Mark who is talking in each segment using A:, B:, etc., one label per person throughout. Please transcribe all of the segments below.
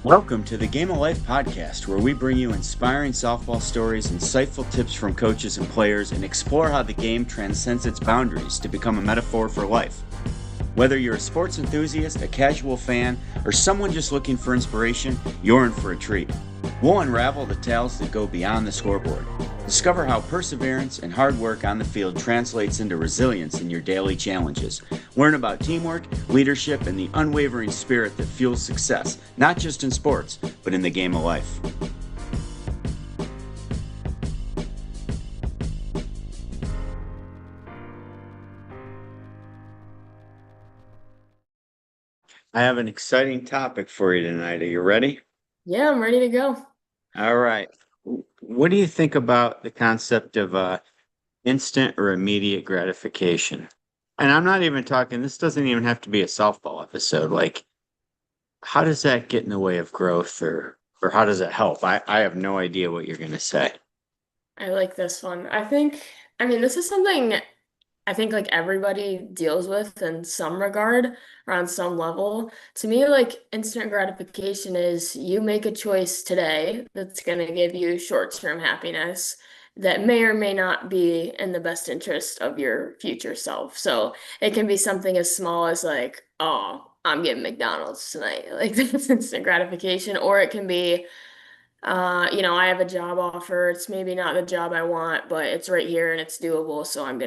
A: Welcome to the Game of Life podcast, where we bring you inspiring softball stories, insightful tips from coaches and players, and explore how the game transcends its boundaries to become a metaphor for life. Whether you're a sports enthusiast, a casual fan, or someone just looking for inspiration, you're in for a treat. We'll unravel the tales that go beyond the scoreboard. Discover how perseverance and hard work on the field translates into resilience in your daily challenges. Learn about teamwork, leadership, and the unwavering spirit that fuels success, not just in sports, but in the game of life. I have an exciting topic for you tonight. Are you ready?
B: Yeah, I'm ready to go.
A: All right. What do you think about the concept of instant or immediate gratification? And I'm not even talking, this doesn't even have to be a softball episode. Like, how does that get in the way of growth or how does it help? I have no idea what you're going to say.
B: I like this one. This is something I think like everybody deals with in some regard or on some level. To me, like instant gratification is you make a choice today that's going to give you short-term happiness that may or may not be in the best interest of your future self. So it can be something as small as like, oh, I'm getting McDonald's tonight. Like that's instant gratification. Or it can be I have a job offer. It's maybe not the job I want, but it's right here and it's doable. So I'm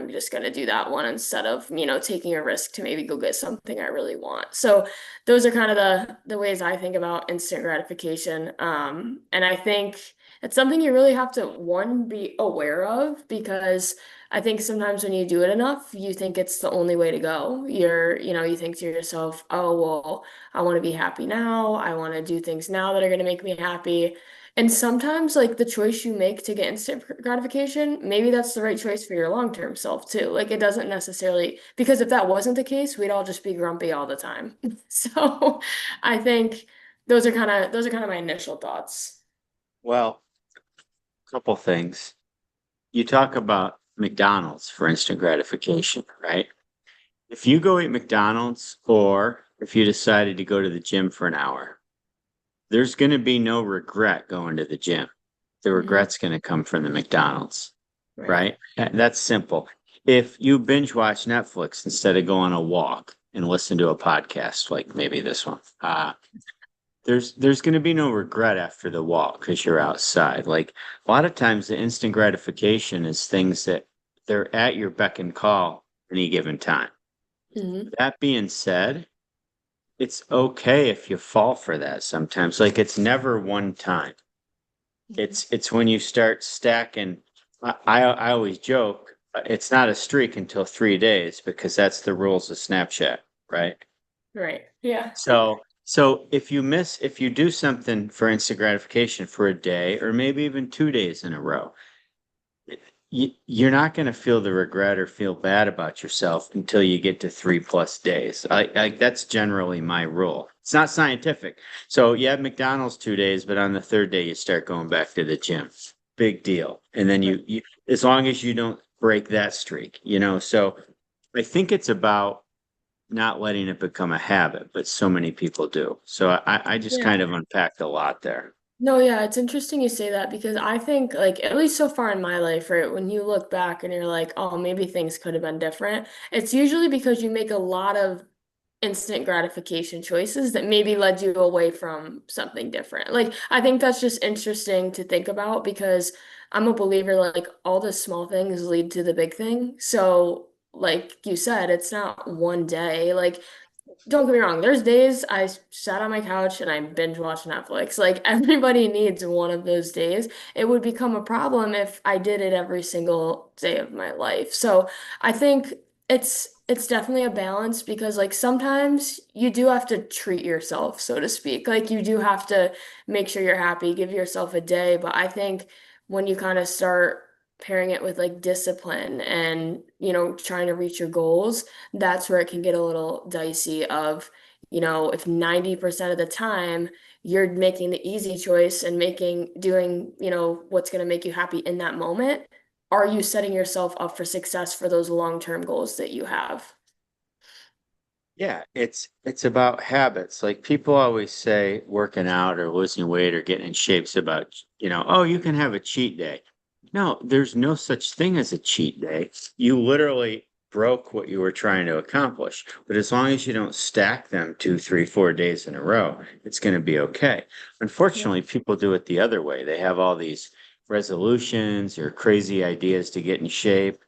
B: just gonna do that one instead of, taking a risk to maybe go get something I really want. So those are kind of the ways I think about instant gratification. And I think it's something you really have to, one, be aware of because I think sometimes when you do it enough, you think it's the only way to go. You think to yourself, oh, well, I want to be happy now. I want to do things now that are going to make me happy. And sometimes, like the choice you make to get instant gratification, maybe that's the right choice for your long-term self too. Like it doesn't necessarily, because if that wasn't the case, we'd all just be grumpy all the time. So I think those are kind of my initial thoughts.
A: Well, a couple things. You talk about McDonald's for instant gratification, right? If you go eat McDonald's or if you decided to go to the gym for an hour, there's going to be no regret going to the gym. The
B: Hmm.
A: regret's going to come from the McDonald's,
B: Right.
A: right? That's simple. If you binge watch Netflix instead of go on a walk and listen to a podcast, like maybe this one, there's going to be no regret after the walk because you're outside. Like a lot of times, the instant gratification is things that they're at your beck and call any given time.
B: Hmm.
A: That being said, it's okay if you fall for that sometimes. Like it's never one time. It's when you start stacking. I always joke, it's not a streak until 3 days because that's the rules of Snapchat, right?
B: Right. Yeah.
A: So if you do something for instant gratification for a day or maybe even 2 days in a row, you're not going to feel the regret or feel bad about yourself until you get to 3+ days. That's generally my rule. It's not scientific. So you have McDonald's 2 days, but on the third day you start going back to the gym. Big deal. And then you as long as you don't break that streak, you know. So I think it's about not letting it become a habit, but so many people do. So I just
B: Yeah.
A: kind of unpacked a lot there.
B: No, yeah, it's interesting you say that because I think, like, at least so far in my life, right, when you look back and you're like, oh, maybe things could have been different, it's usually because you make a lot of instant gratification choices that maybe led you away from something different. Like, I think that's just interesting to think about because I'm a believer, like, all the small things lead to the big thing. So, like you said, it's not one day. Like, don't get me wrong, there's days I sat on my couch and I binge watched Netflix. Like everybody needs one of those days. It would become a problem if I did it every single day of my life. So I think it's definitely a balance because like sometimes you do have to treat yourself, so to speak. Like you do have to make sure you're happy, give yourself a day. But I think when you kind of start pairing it with like discipline and, trying to reach your goals, that's where it can get a little dicey of, if 90% of the time you're making the easy choice and doing, what's going to make you happy in that moment, are you setting yourself up for success for those long-term goals that you have?
A: Yeah, it's about habits. Like people always say working out or losing weight or getting in shape's about, oh, you can have a cheat day. No, there's no such thing as a cheat day. You literally broke what you were trying to accomplish. But as long as you don't stack them 2, 3, 4 days in a row, it's going to be okay.
B: Yeah.
A: Unfortunately, people do it the other way. They have all these resolutions or crazy ideas to get in shape,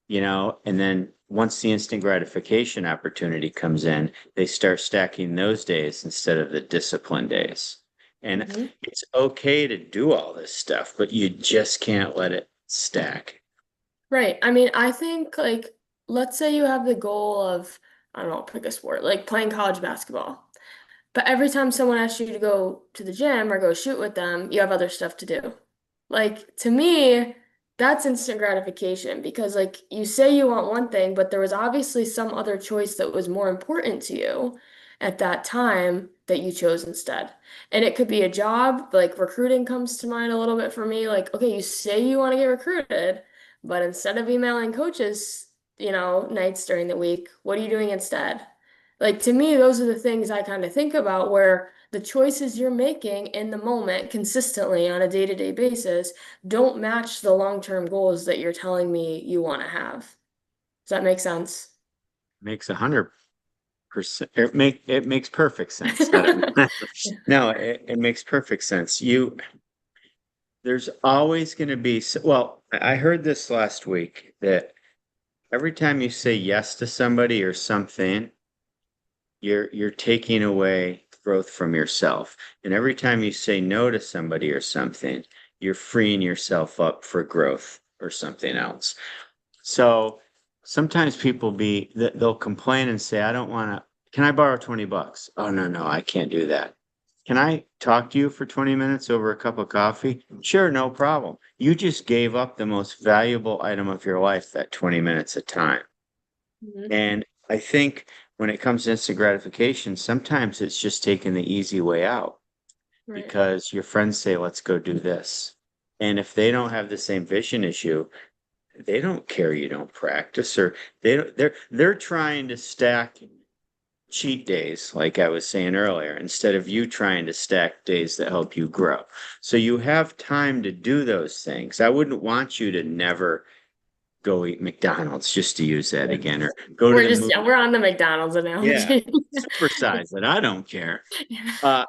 A: and then once the instant gratification opportunity comes in, they start stacking those days instead of the discipline days. And
B: Mhm.
A: it's okay to do all this stuff, but you just can't let it stack.
B: Right. I mean, I think like let's say you have the goal of, I don't know, pick a sport, like playing college basketball. But every time someone asks you to go to the gym or go shoot with them, you have other stuff to do. Like to me, that's instant gratification because like you say you want one thing, but there was obviously some other choice that was more important to you at that time that you chose instead. And it could be a job, like recruiting comes to mind a little bit for me. Like, okay, you say you want to get recruited, but instead of emailing coaches, nights during the week, what are you doing instead? Like to me, those are the things I kind of think about where the choices you're making in the moment consistently on a day-to-day basis don't match the long-term goals that you're telling me you want to have. Does that make sense?
A: Makes 100%. It makes perfect sense. I don't know. No, it makes perfect sense. There's always going to be, well, I heard this last week that every time you say yes to somebody or something, you're taking away growth from yourself. And every time you say no to somebody or something, you're freeing yourself up for growth or something else. So sometimes they'll complain and say, I don't want to, can I borrow $20? Oh, no, no, I can't do that. Can I talk to you for 20 minutes over a cup of coffee? Sure, no problem. You just gave up the most valuable item of your life, that 20 minutes of time.
B: Mhm.
A: And I think when it comes to instant gratification, sometimes it's just taking the easy way out
B: Right.
A: because your friends say, let's go do this. And if they don't have the same vision as you, they don't care you don't practice, or they're trying to stack cheat days, like I was saying earlier, instead of you trying to stack days that help you grow. So you have time to do those things. I wouldn't want you to never go eat McDonald's, just to use that
B: Yeah.
A: again, or go to the
B: Yeah,
A: movie.
B: we're on the McDonald's
A: Yeah,
B: analogy.
A: supersize it. I don't care.
B: Yeah.
A: Uh,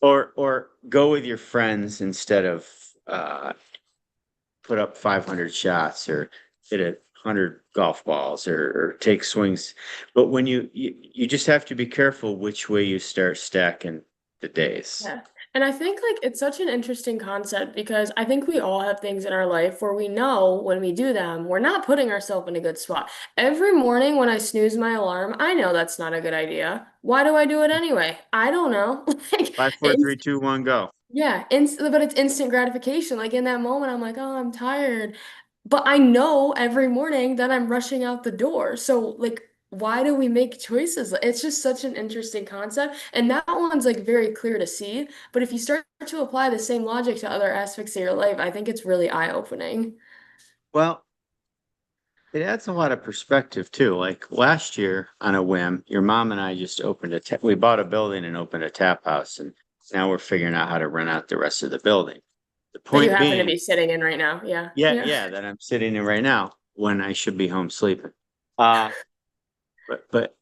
A: or go with your friends instead of uh, put up 500 shots or hit 100 golf balls or take swings. But when you just have to be careful which way you start stacking the days.
B: Yeah. And I think like it's such an interesting concept because I think we all have things in our life where we know when we do them, we're not putting ourselves in a good spot. Every morning when I snooze my alarm, I know that's not a good idea. Why do I do it anyway? I don't know. Like,
A: Five, four, three, two, one, go.
B: yeah, but it's instant gratification. Like in that moment, I'm like, oh, I'm tired. But I know every morning that I'm rushing out the door. So, like, why do we make choices? It's just such an interesting concept. And that one's like very clear to see. But if you start to apply the same logic to other aspects of your life, I think it's really eye-opening.
A: Well, it adds a lot of perspective too. Like last year on a whim, your mom and I just we bought a building and opened a tap house, and now we're figuring out how to rent out the rest of the building. The
B: That you
A: point
B: happen to
A: being,
B: be sitting in right now. Yeah.
A: yeah,
B: Yeah.
A: yeah, that I'm sitting in right now when I should be home sleeping. Uh, but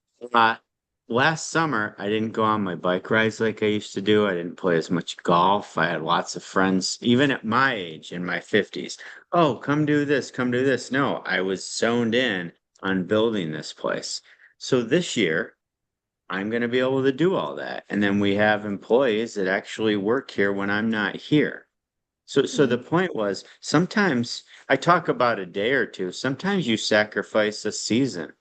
A: last summer I didn't go on my bike rides like I used to do. I didn't play as much golf. I had lots of friends, even at my age, in my 50s. Oh, come do this, come do this. No, I was zoned in on building this place. So this year I'm going to be able to do all that. And then we have employees that actually work here when I'm not here. So the
B: Mhm.
A: point was sometimes I talk about a day or two. Sometimes you sacrifice a season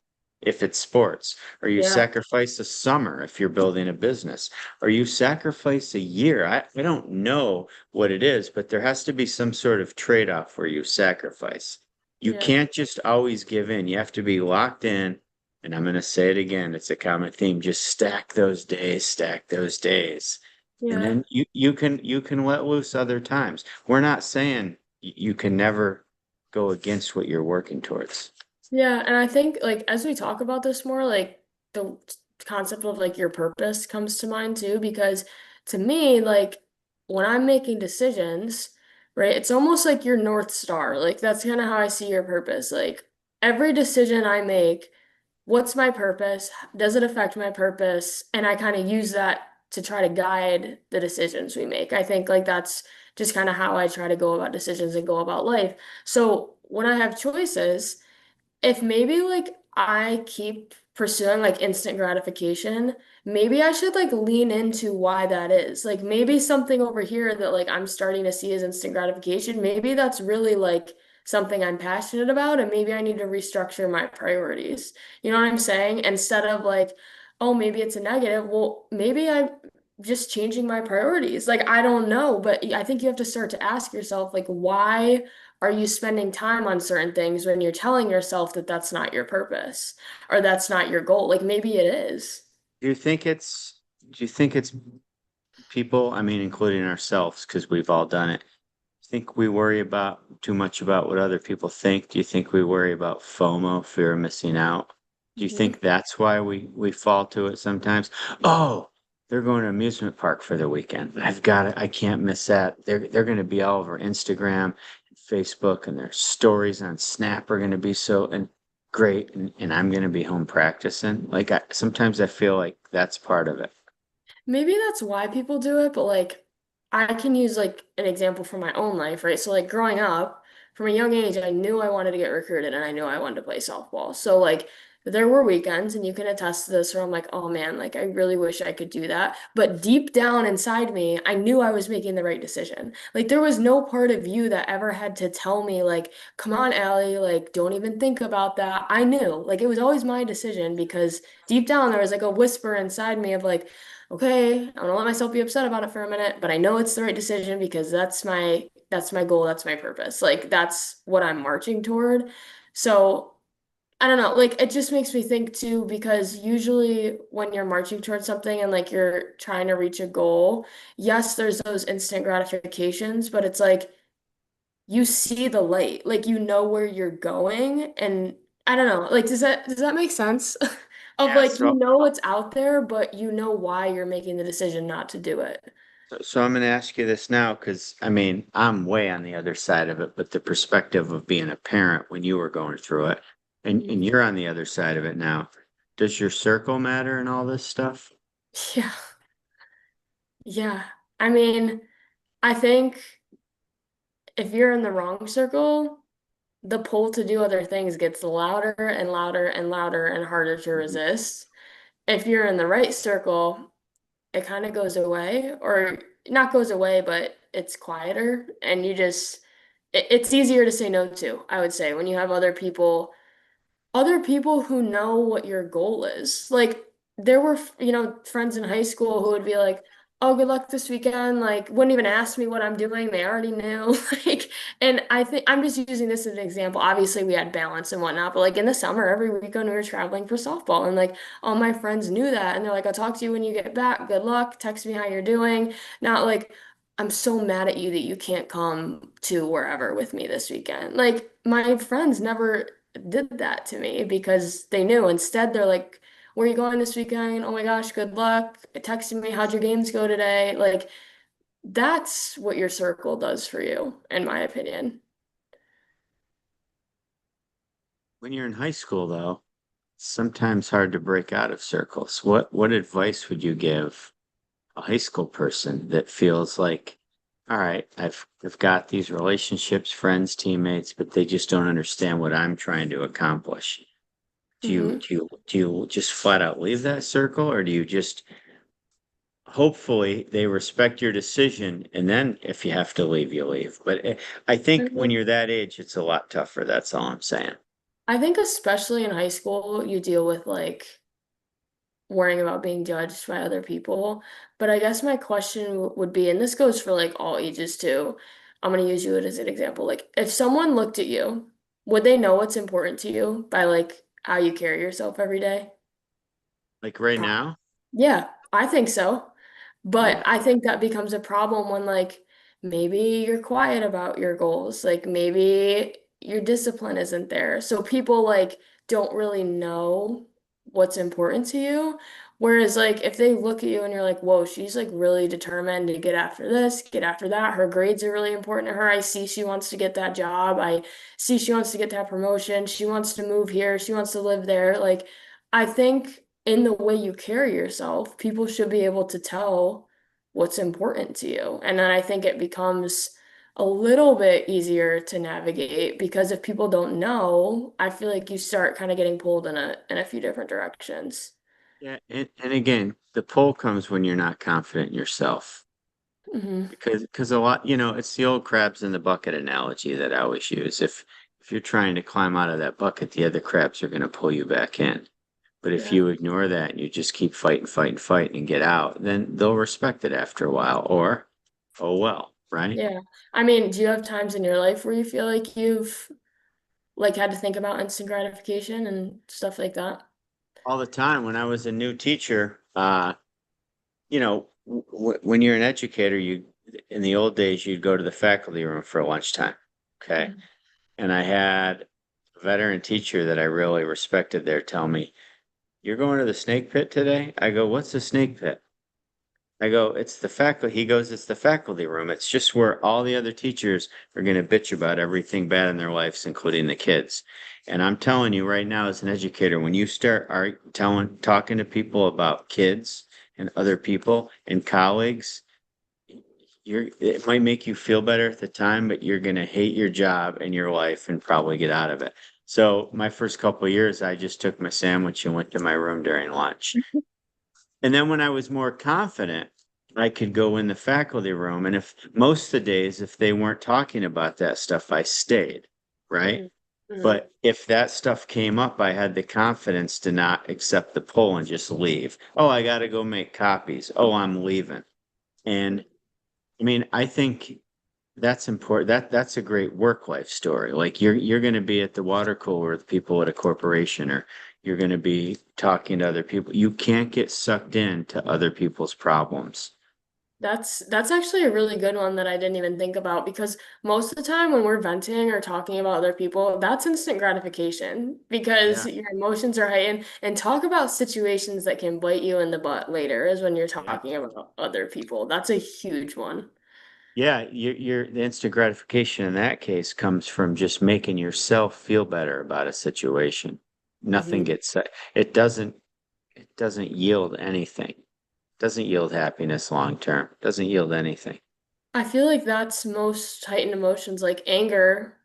A: if it's sports, or you
B: Yeah.
A: sacrifice a summer if you're building a business, or you sacrifice a year. I don't know what it is, but there has to be some sort of trade-off where you sacrifice. You
B: Yeah.
A: can't just always give in. You have to be locked in. And I'm going to say it again. It's a common theme. Just stack those days, stack those days. And
B: Yeah.
A: then you can let loose other times. We're not saying you can never go against what you're working towards.
B: Yeah, and I think like as we talk about this more, like the concept of like your purpose comes to mind too, because to me, like when I'm making decisions, right, it's almost like your North Star. Like that's kind of how I see your purpose. Like every decision I make, what's my purpose? Does it affect my purpose? And I kind of use that to try to guide the decisions we make. I think like that's just kind of how I try to go about decisions and go about life. So when I have choices, if maybe like I keep pursuing like instant gratification, maybe I should like lean into why that is. Like maybe something over here that like I'm starting to see as instant gratification, maybe that's really like something I'm passionate about, and maybe I need to restructure my priorities. You know what I'm saying? Instead of like, oh, maybe it's a negative. Well, maybe I'm just changing my priorities. Like I don't know, but I think you have to start to ask yourself like why are you spending time on certain things when you're telling yourself that that's not your purpose or that's not your goal? Like maybe it is.
A: Do you think do you think it's people, I mean, including ourselves, because we've all done it. Think we worry about too much about what other people think? Do you think we worry about FOMO, fear of missing out? Do you
B: Mhm.
A: think that's why we fall to it sometimes? Oh, they're going to amusement park for the weekend. I've got it. I can't miss that. They're going to be all over Instagram and Facebook, and their stories on Snap are going to be so and great, and I'm going to be home practicing. Like sometimes I feel like that's part of it.
B: Maybe that's why people do it, but like I can use like an example from my own life, right? So like growing up, from a young age, I knew I wanted to get recruited and I knew I wanted to play softball. So like there were weekends, and you can attest to this, where I'm like, oh man, like I really wish I could do that. But deep down inside me, I knew I was making the right decision. Like there was no part of you that ever had to tell me like, come on, Allie, like don't even think about that. I knew. Like it was always my decision because deep down there was like a whisper inside me of like, okay, I'm gonna let myself be upset about it for a minute, but I know it's the right decision because that's my goal, that's my purpose. Like that's what I'm marching toward. So I don't know, like it just makes me think too, because usually when you're marching towards something and like you're trying to reach a goal, yes, there's those instant gratifications, but it's like you see the light, like you know where you're going, and I don't know, like does that make sense? Of
A: Yeah,
B: like you know what's out there, but you know why you're making the decision not to do it.
A: so I'm going to ask you this now because I mean, I'm way on the other side of it, but the perspective of being a parent when you were going through it
B: Mhm.
A: and you're on the other side of it now. Does your circle matter in all this stuff?
B: Yeah. Yeah. I mean, I think if you're in the wrong circle, the pull to do other things gets louder and louder and louder and harder to
A: Mhm.
B: resist. If you're in the right circle, it kind of goes away, or not goes away, but it's quieter and it's easier to say no to, I would say, when you have other people who know what your goal is. Like there were, friends in high school who would be like, "Oh, good luck this weekend." Like wouldn't even ask me what I'm doing. They already knew. Like, and I think I'm just using this as an example. Obviously, we had balance and whatnot, but like in the summer, every weekend we were traveling for softball, and like all my friends knew that, and they're like, "I'll talk to you when you get back. Good luck. Text me how you're doing." Not like, I'm so mad at you that you can't come to wherever with me this weekend. Like my friends never did that to me because they knew. Instead, they're like, "Where are you going this weekend? Oh my gosh, good luck." Texting me, "How'd your games go today?" Like that's what your circle does for you, in my opinion.
A: When you're in high school, though, it's sometimes hard to break out of circles. What advice would you give a high school person that feels like, all right, I've got these relationships, friends, teammates, but they just don't understand what I'm trying to accomplish?
B: Hmm.
A: Do you just flat out leave that circle, or do you just hopefully they respect your decision, and then if you have to leave, you leave? But I
B: I
A: think when
B: think
A: you're that age, it's a lot tougher. That's all I'm saying.
B: I think especially in high school, you deal with like worrying about being judged by other people. But I guess my question would be, and this goes for like all ages too. I'm going to use you as an example. Like, if someone looked at you, would they know what's important to you by like how you carry yourself every day?
A: Like right
B: Pro-
A: now,
B: Yeah, I think so. But
A: yeah.
B: I think that becomes a problem when like maybe you're quiet about your goals, like maybe your discipline isn't there. So people like don't really know what's important to you. Whereas like if they look at you and you're like, whoa, she's like really determined to get after this, get after that. Her grades are really important to her. I see she wants to get that job. I see she wants to get that promotion. She wants to move here. She wants to live there. Like I think in the way you carry yourself, people should be able to tell what's important to you. And then I think it becomes a little bit easier to navigate because if people don't know, I feel like you start kind of getting pulled in a few different directions.
A: Yeah, and again, the pull comes when you're not confident in yourself.
B: Hmm.
A: Because a lot, it's the old crabs in the bucket analogy that I always use. If you're trying to climb out of that bucket, the other crabs are going to pull you back in. But if
B: Yeah.
A: you ignore that and you just keep fighting, fighting, fighting and get out, then they'll respect it after a while. Or, oh well, right?
B: Yeah. I mean, do you have times in your life where you feel like you've like had to think about instant gratification and stuff like that?
A: All the time when I was a new teacher, when you're an educator, you in the old days you'd go to the faculty room for lunchtime. Okay.
B: Mhm.
A: And I had a veteran teacher that I really respected there tell me, "You're going to the snake pit today?" I go, "What's the snake pit?" I go, "It's the faculty." He goes, "It's the faculty room. It's just where all the other teachers are going to bitch about everything bad in their lives, including the kids." And I'm telling you right now, as an educator, when you start talking to people about kids and other people and colleagues, it might make you feel better at the time, but you're going to hate your job and your life and probably get out of it. So my first couple of years, I just took my sandwich and went to my room during lunch. And then when I was more confident, I could go in the faculty room. And if most of the days, if they weren't talking about that stuff, I stayed, right?
B: Mhm. Mhm.
A: But if that stuff came up, I had the confidence to not accept the pull and just leave. Oh, I got to go make copies. Oh, I'm leaving. And I mean, I think that's important. That's a great work life story. Like you're going to be at the water cooler with people at a corporation, or you're going to be talking to other people. You can't get sucked into other people's problems.
B: That's actually a really good one that I didn't even think about because most of the time when we're venting or talking about other people, that's instant gratification because
A: Yeah.
B: your emotions are heightened. And talk about situations that can bite you in the butt later is when you're
A: Yeah.
B: talking about other people. That's a huge one.
A: Yeah, the instant gratification in that case comes from just making yourself feel better about a situation. Nothing
B: Hmm.
A: gets it doesn't yield anything. Doesn't yield happiness long term. Doesn't yield anything.
B: I feel like that's most heightened emotions like anger.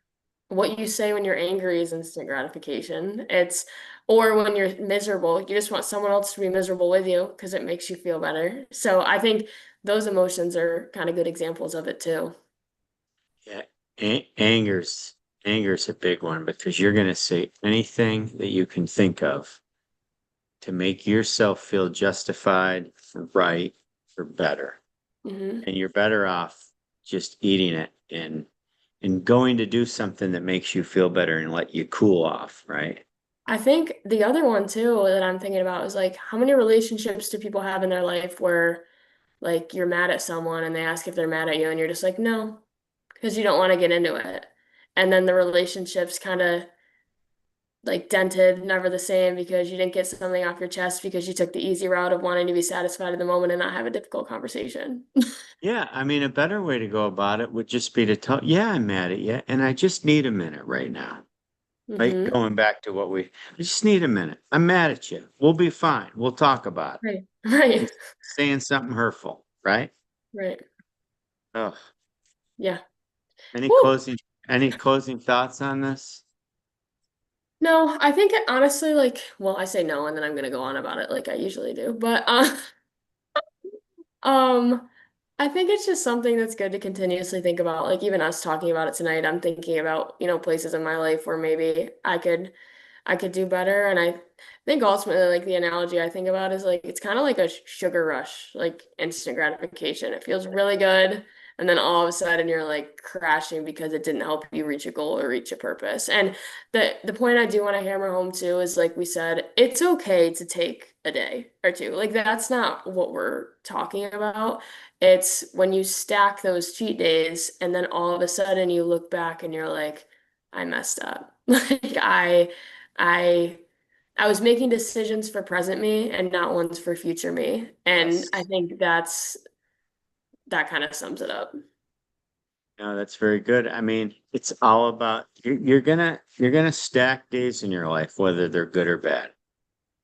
B: What you say when you're angry is instant gratification. Or when you're miserable, you just want someone else to be miserable with you because it makes you feel better. So I think those emotions are kind of good examples of it too.
A: Yeah, anger's a big one because you're going to say anything that you can think of to make yourself feel justified, right, or better.
B: Hmm.
A: And you're better off just eating it and going to do something that makes you feel better and let you cool off, right?
B: I think the other one too that I'm thinking about is like how many relationships do people have in their life where like you're mad at someone and they ask if they're mad at you and you're just like, no, because you don't want to get into it. And then the relationships kind of like dented, never the same because you didn't get something off your chest because you took the easy route of wanting to be satisfied at the moment and not have a difficult conversation.
A: Yeah, I mean, a better way to go about it would just be to tell, yeah, I'm mad at you, and I just need a minute right now. Like
B: Hmm.
A: going back to I just need a minute. I'm mad at you. We'll be fine. We'll talk about it.
B: Right. Right.
A: It's saying something hurtful, right?
B: Right.
A: Oh,
B: Yeah.
A: any
B: Whew.
A: closing any closing thoughts on this?
B: No, I think honestly, like, well, I say no and then I'm gonna go on about it like I usually do. But um I think it's just something that's good to continuously think about. Like even us talking about it tonight, I'm thinking about, places in my life where maybe I could do better. And I think ultimately, like the analogy I think about is like it's kind of like a sugar rush, like instant gratification. It feels really good. And then all of a sudden you're like crashing because it didn't help you reach a goal or reach a purpose. And the point I do want to hammer home too is like we said, it's okay to take a day or two. Like that's not what we're talking about. It's when you stack those cheat days and then all of a sudden you look back and you're like, I messed up. Like I I was making decisions for present me and not ones for future me. And I
A: Yes.
B: think that kind of sums it up.
A: No, that's very good. I mean, it's all about you're gonna stack days in your life, whether they're good or bad,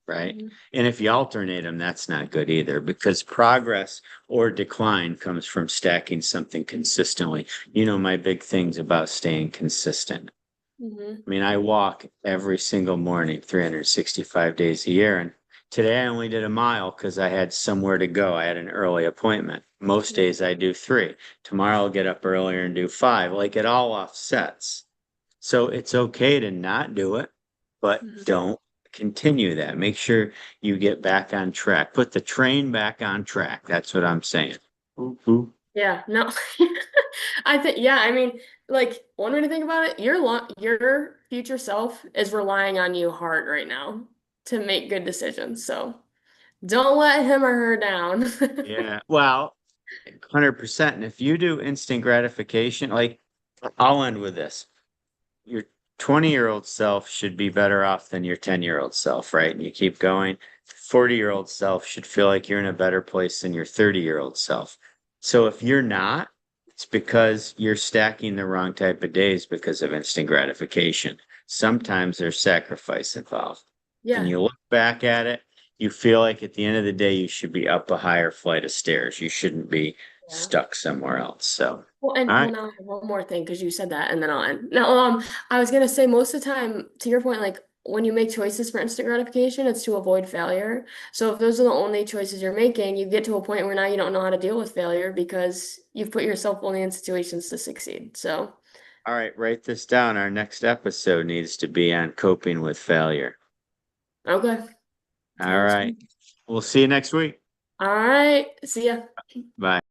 A: right?
B: Mhm.
A: And if you alternate them, that's not good either, because progress or decline comes from stacking something consistently. You know, my big thing's about staying consistent.
B: Mhm.
A: I mean, I walk every single morning, 365 days a year. And today I only did a mile because I had somewhere to go. I had an early appointment. Most
B: Mhm.
A: days I do three. Tomorrow I'll get up earlier and do five. Like it all offsets. So it's okay to not do it, but
B: Mhm.
A: don't continue that. Make sure you get back on track. Put the train back on track. That's what I'm saying. Ooh, ooh.
B: Yeah, no. I think yeah, I mean, like one way to think about it, your future self is relying on you hard right now to make good decisions. So don't let him or her down.
A: Yeah. Well, 100%. And if you do instant gratification, like I'll end with this. Your 20-year-old self should be better off than your 10-year-old self, right? And you keep going. 40-year-old self should feel like you're in a better place than your 30-year-old self. So if you're not, it's because you're stacking the wrong type of days because of instant gratification. Sometimes there's sacrifice involved. And
B: Yeah.
A: you look back at it, you feel like at the end of the day, you should be up a higher flight of stairs. You shouldn't be
B: Yeah.
A: stuck somewhere else. So,
B: Well,
A: all
B: and well,
A: right.
B: now I have one more thing because you said that, and then I'll end. Now, I was gonna say most of the time, to your point, like when you make choices for instant gratification, it's to avoid failure. So if those are the only choices you're making, you get to a point where now you don't know how to deal with failure because you've put yourself only in situations to succeed. So,
A: All right, write this down. Our next episode needs to be on coping with failure.
B: okay,
A: All
B: sounds
A: right.
B: good.
A: We'll see you next week.
B: All right, see ya.
A: Bye.